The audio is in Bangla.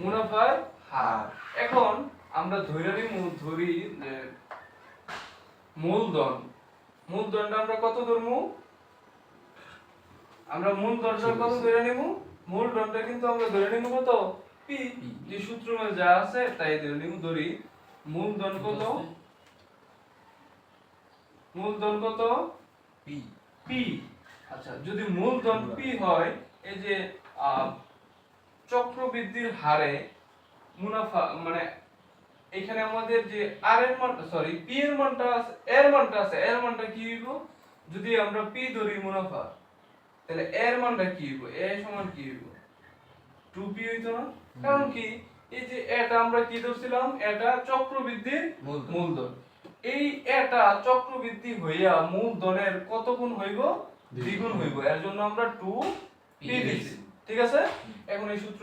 মুনাফার হার। এখন আমরা ধরে ধরি যে মূলধনটা আমরা কত ধরবো? আমরা মূলধনটা কত ধরে নিব? মূলধনটা কিন্তু আমরা ধরে নিব কত? পি। যে সূত্র যা আছে তাই ধরে নিব। ধরি মূলধন কত? মূলধন কত? পি। পি। আচ্ছা, যদি মূলধন পি হয়, এই যে চক্রবৃদ্ধির হারে মুনাফা মানে এখানে আমাদের যে আর এর মান, সরি পি এর মানটা আছে, এর মানটা আছে, এর মানটা কি হইব? যদি আমরা পি ধরি মুনাফা, তাহলে এর মানটা কি হইব? এ সমান কি হইব? 2p হইতো না? কারণ কি, এই যে এটা আমরা কি ধরছিলাম? এটা চক্রবৃদ্ধির মূলধন। এই এটা চক্রবৃদ্ধি হইয়া মূলধনের কত গুণ হইব? দ্বিগুণ হইব। এর জন্য আমরা 2p দিছি। ঠিক আছে? এখন এই সূত্র